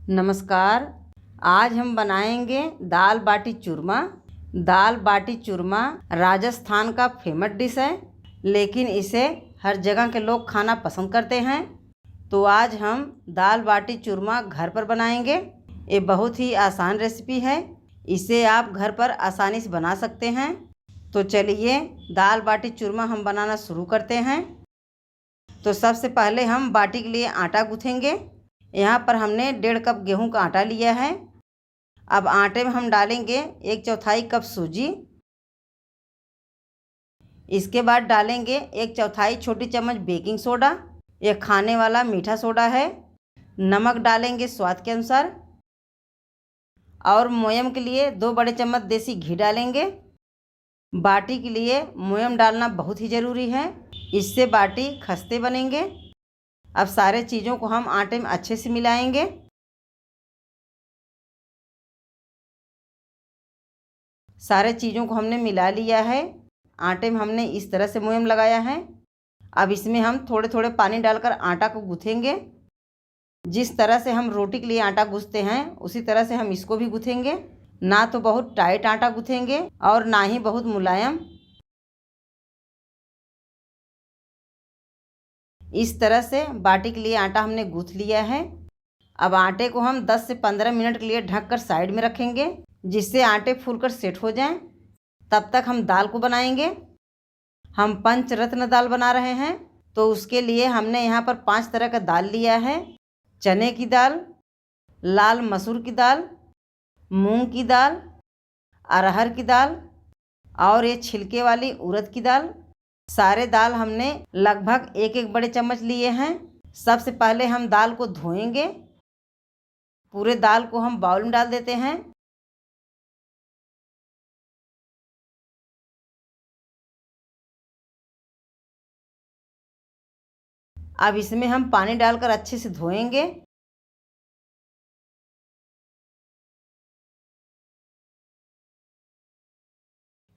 नमस्कार। आज हम बनाएंगे दाल बाटी चूरमा। दाल बाटी चूरमा राजस्थान का फेमस डिश है, लेकिन इसे हर जगह के लोग खाना पसंद करते हैं। तो आज हम दाल बाटी चूरमा घर पर बनाएंगे। ये बहुत ही आसान रेसिपी है, इसे आप घर पर आसानी से बना सकते हैं। तो चलिए दाल बाटी चूरमा हम बनाना शुरू करते हैं। तो सबसे पहले हम बाटी के लिए आटा गूँथेंगे। यहाँ पर हमने 1.5 कप गेहूं का आटा लिया है। अब आटे में हम डालेंगे 1/4 कप सूजी। इसके बाद डालेंगे 1/4 छोटी चम्मच बेकिंग सोडा, यह खाने वाला मीठा सोडा है। नमक डालेंगे स्वाद के अनुसार, और मोयम के लिए 2 बड़े चम्मच देसी घी डालेंगे। बाटी के लिए मोयम डालना बहुत ही ज़रूरी है, इससे बाटी खस्ते बनेंगे। अब सारे चीज़ों को हम आटे में अच्छे से मिलाएंगे। सारे चीज़ों को हमने मिला लिया है। आटे में हमने इस तरह से मोयम लगाया है। अब इसमें हम थोड़े थोड़े पानी डालकर आटा को गूँथेंगे। जिस तरह से हम रोटी के लिए आटा गूँथते हैं उसी तरह से हम इसको भी गूँथेंगे। ना तो बहुत टाइट आटा गूँथेंगे और ना ही बहुत मुलायम। इस तरह से बाटी के लिए आटा हमने गूँथ लिया है। अब आटे को हम 10 से 15 मिनट के लिए ढककर साइड में रखेंगे, जिससे आटे फूलकर सेट हो जाएं। तब तक हम दाल को बनाएंगे। हम पंचरत्न दाल बना रहे हैं, तो उसके लिए हमने यहाँ पर 5 तरह का दाल लिया है। चने की दाल, लाल मसूर की दाल, मूंग की दाल, अरहर की दाल और ये छिलके वाली उड़द की दाल। सारे दाल हमने लगभग 1-1 बड़े चम्मच लिए हैं। सबसे पहले हम दाल को धोएंगे। पूरे दाल को हम बाउल में डाल देते हैं। अब इसमें हम पानी डालकर अच्छे से धोएंगे।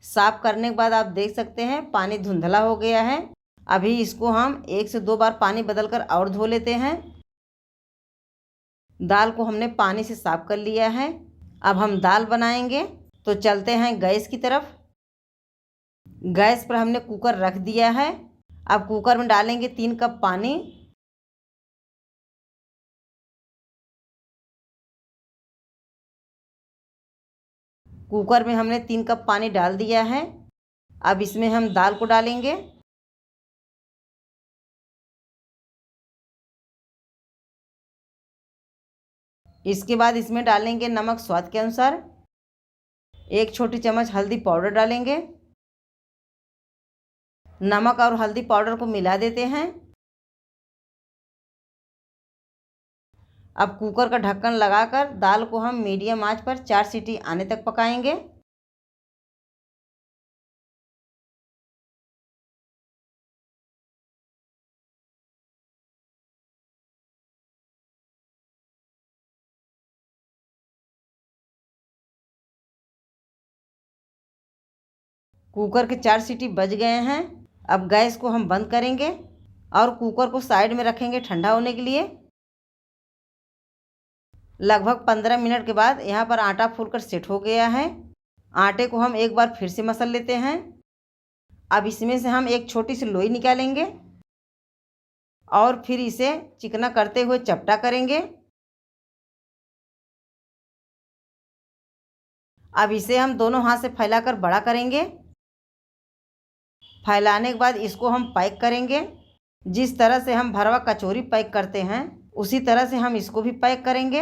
साफ करने के बाद आप देख सकते हैं पानी धुंधला हो गया है। अभी इसको हम 1 से 2 बार पानी बदलकर और धो लेते हैं। दाल को हमने पानी से साफ कर लिया है। अब हम दाल बनाएंगे, तो चलते हैं गैस की तरफ। गैस पर हमने कुकर रख दिया है। अब कुकर में डालेंगे 3 कप पानी। कुकर में हमने 3 कप पानी डाल दिया है। अब इसमें हम दाल को डालेंगे। इसके बाद इसमें डालेंगे नमक स्वाद के अनुसार। 1 छोटी चम्मच हल्दी पाउडर डालेंगे। नमक और हल्दी पाउडर को मिला देते हैं। अब कुकर का ढक्कन लगाकर दाल को हम मीडियम आंच पर 4 सीटी आने तक पकाएंगे। कुकर के 4 सीटी बज गए हैं। अब गैस को हम बंद करेंगे और कुकर को साइड में रखेंगे ठंडा होने के लिए। लगभग 15 मिनट के बाद यहाँ पर आटा फूलकर सेट हो गया है। आटे को हम एक बार फिर से मसल लेते हैं। अब इसमें से हम एक छोटी सी लोई निकालेंगे और फिर इसे चिकना करते हुए चपटा करेंगे। अब इसे हम दोनों हाथ से फैलाकर बड़ा करेंगे। फैलाने के बाद इसको हम पैक करेंगे। जिस तरह से हम भरवा कचौरी पैक करते हैं उसी तरह से हम इसको भी पैक करेंगे,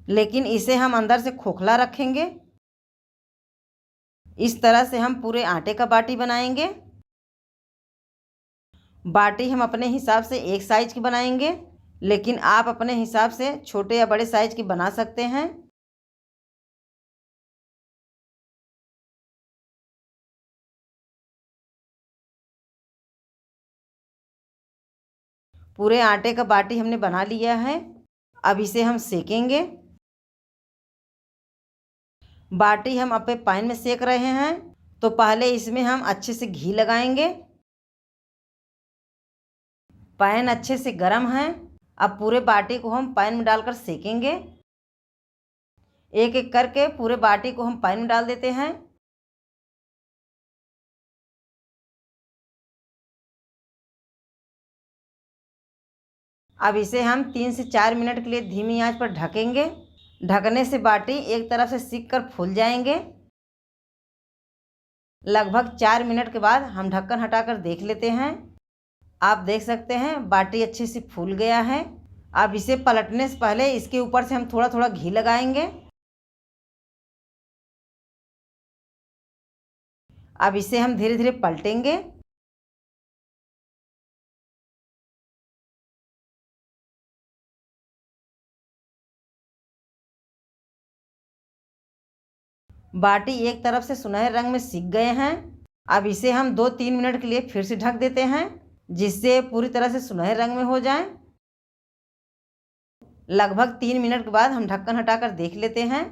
लेकिन इसे हम अंदर से खोखला रखेंगे। इस तरह से हम पूरे आटे का बाटी बनाएंगे। बाटी हम अपने हिसाब से एक साइज की बनाएंगे, लेकिन आप अपने हिसाब से छोटे या बड़े साइज की बना सकते हैं। पूरे आटे का बाटी हमने बना लिया है। अब इसे हम सेकेंगे। बाटी हम अपने पैन में सेक रहे हैं, तो पहले इसमें हम अच्छे से घी लगाएंगे। पैन अच्छे से गर्म है। अब पूरे बाटी को हम पैन में डालकर सेकेंगे। एक एक करके पूरे बाटी को हम पैन में डाल देते हैं। अब इसे हम 3 से 4 मिनट के लिए धीमी आंच पर ढकेंगे। ढकने से बाटी एक तरफ से सिक कर फूल जाएंगे। लगभग 4 मिनट के बाद हम ढक्कन हटाकर देख लेते हैं। आप देख सकते हैं बाटी अच्छे से फूल गया है। अब इसे पलटने से पहले इसके ऊपर से हम थोड़ा थोड़ा घी लगाएंगे। अब इसे हम धीरे धीरे पलटेंगे। बाटी एक तरफ से सुनहरे रंग में सिक गए हैं। अब इसे हम 2-3 मिनट के लिए फिर से ढक देते हैं, जिससे पूरी तरह से सुनहरे रंग में हो जाएं। लगभग 3 मिनट के बाद हम ढक्कन हटाकर देख लेते हैं।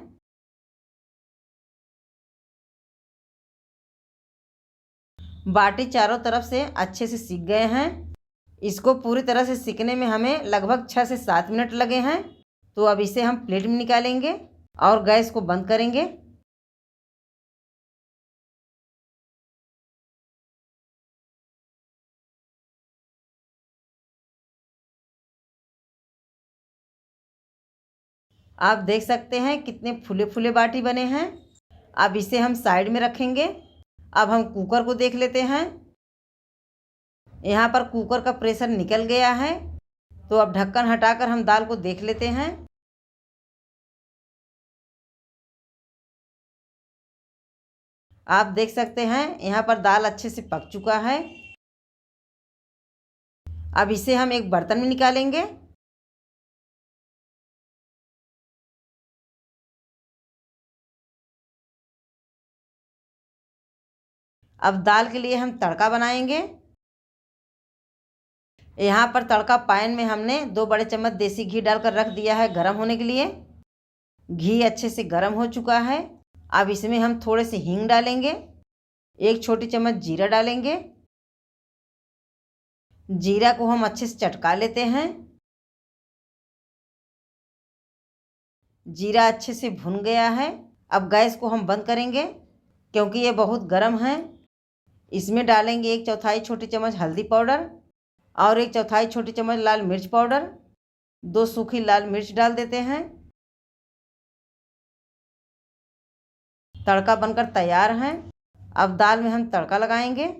बाटी चारों तरफ से अच्छे से सिक गए हैं। इसको पूरी तरह से सिकने में हमें लगभग 6 से 7 मिनट लगे हैं। तो अब इसे हम प्लेट में निकालेंगे और गैस को बंद करेंगे। आप देख सकते हैं कितने फूले फूले बाटी बने हैं। अब इसे हम साइड में रखेंगे। अब हम कुकर को देख लेते हैं। यहाँ पर कुकर का प्रेशर निकल गया है। तो अब ढक्कन हटाकर हम दाल को देख लेते हैं। आप देख सकते हैं यहाँ पर दाल अच्छे से पक चुका है। अब इसे हम एक बर्तन में निकालेंगे। अब दाल के लिए हम तड़का बनाएंगे। यहाँ पर तड़का पैन में हमने 2 बड़े चम्मच देसी घी डालकर रख दिया है गरम होने के लिए। घी अच्छे से गरम हो चुका है। अब इसमें हम थोड़े से हींग डालेंगे। 1 छोटी चम्मच जीरा डालेंगे। जीरा को हम अच्छे से चटका लेते हैं। जीरा अच्छे से भुन गया है। अब गैस को हम बंद करेंगे क्योंकि ये बहुत गर्म है। इसमें डालेंगे 1/4 छोटी चम्मच हल्दी पाउडर और 1/4 छोटी चम्मच लाल मिर्च पाउडर। 2 सूखी लाल मिर्च डाल देते हैं। तड़का बनकर तैयार है। अब दाल में हम तड़का लगाएंगे।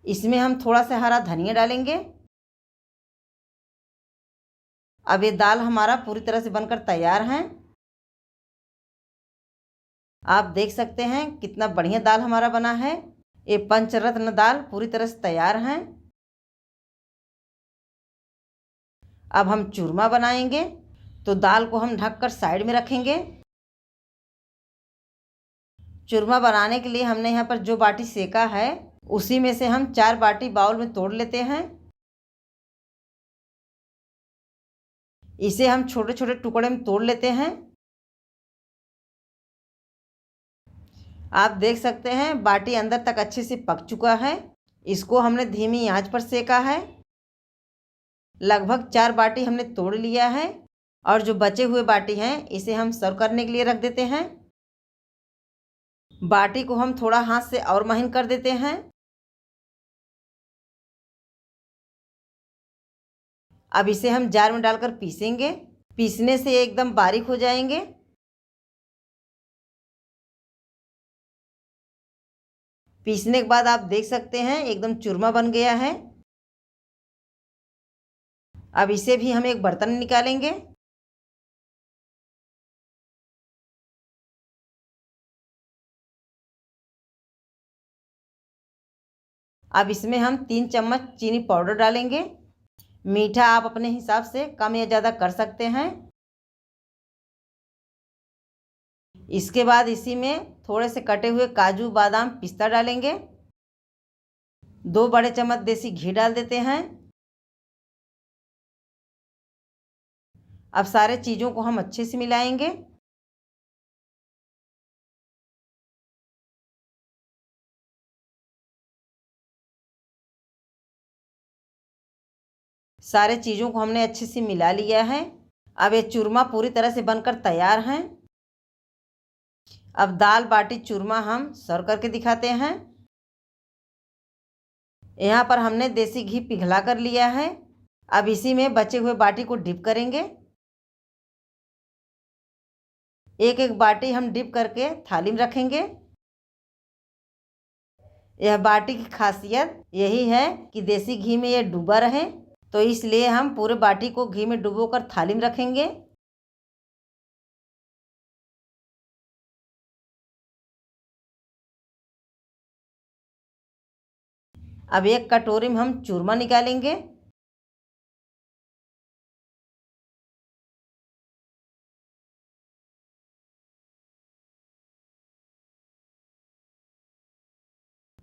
इसमें हम थोड़ा सा हरा धनिया डालेंगे। अब ये दाल हमारा पूरी तरह से बनकर तैयार है। आप देख सकते हैं कितना बढ़िया दाल हमारा बना है। ये पंचरत्न दाल पूरी तरह से तैयार है। अब हम चूरमा बनाएंगे। तो दाल को हम ढककर साइड में रखेंगे। चूरमा बनाने के लिए हमने यहाँ पर जो बाटी सेका है उसी में से हम 4 बाटी बाउल में तोड़ लेते हैं। इसे हम छोटे छोटे टुकड़े में तोड़ लेते हैं। आप देख सकते हैं बाटी अंदर तक अच्छे से पक चुका है। इसको हमने धीमी आंच पर सेका है। लगभग 4 बाटी हमने तोड़ लिया है और जो बचे हुए बाटी हैं इसे हम सर्व करने के लिए रख देते हैं। बाटी को हम थोड़ा हाथ से और महीन कर देते हैं। अब इसे हम जार में डालकर पीसेंगे। पीसने से एकदम बारीक हो जाएंगे। पीसने के बाद आप देख सकते हैं एकदम चूरमा बन गया है। अब इसे भी हम एक बर्तन में निकालेंगे। अब इसमें हम 3 चम्मच चीनी पाउडर डालेंगे। मीठा आप अपने हिसाब से कम या ज़्यादा कर सकते हैं। इसके बाद इसी में थोड़े से कटे हुए काजू बादाम पिस्ता डालेंगे। 2 बड़े चम्मच देसी घी डाल देते हैं। अब सारे चीज़ों को हम अच्छे से मिलाएंगे। सारे चीज़ों को हमने अच्छे से मिला लिया है। अब ये चूरमा पूरी तरह से बनकर तैयार हैं। अब दाल बाटी चूरमा हम सर्व करके दिखाते हैं। यहाँ पर हमने देसी घी पिघला कर लिया है। अब इसी में बचे हुए बाटी को डिप करेंगे। एक एक बाटी हम डिप करके थाली में रखेंगे। यह बाटी की खासियत यही है कि देसी घी में यह डूबा रहे, तो इसलिए हम पूरे बाटी को घी में डुबोकर थाली में रखेंगे। अब एक कटोरी में हम चूरमा निकालेंगे।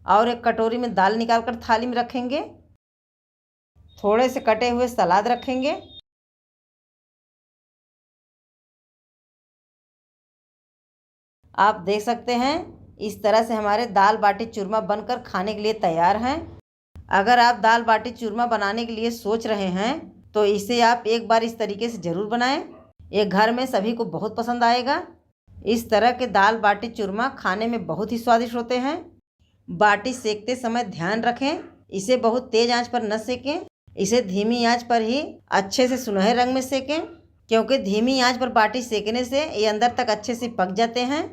और एक कटोरी में दाल निकालकर थाली में रखेंगे। थोड़े से कटे हुए सलाद रखेंगे। आप देख सकते हैं इस तरह से हमारे दाल बाटी चूरमा बनकर खाने के लिए तैयार हैं। अगर आप दाल बाटी चूरमा बनाने के लिए सोच रहे हैं तो इसे आप एक बार इस तरीके से ज़रूर बनाएं। ये घर में सभी को बहुत पसंद आएगा। इस तरह के दाल बाटी चूरमा खाने में बहुत ही स्वादिष्ट होते हैं। बाटी सेकते समय ध्यान रखें, इसे बहुत तेज़ आंच पर न सेकें। इसे धीमी आंच पर ही अच्छे से सुनहरे रंग में सेकें, क्योंकि धीमी आंच पर बाटी सेकने से ये अंदर तक अच्छे से पक जाते हैं।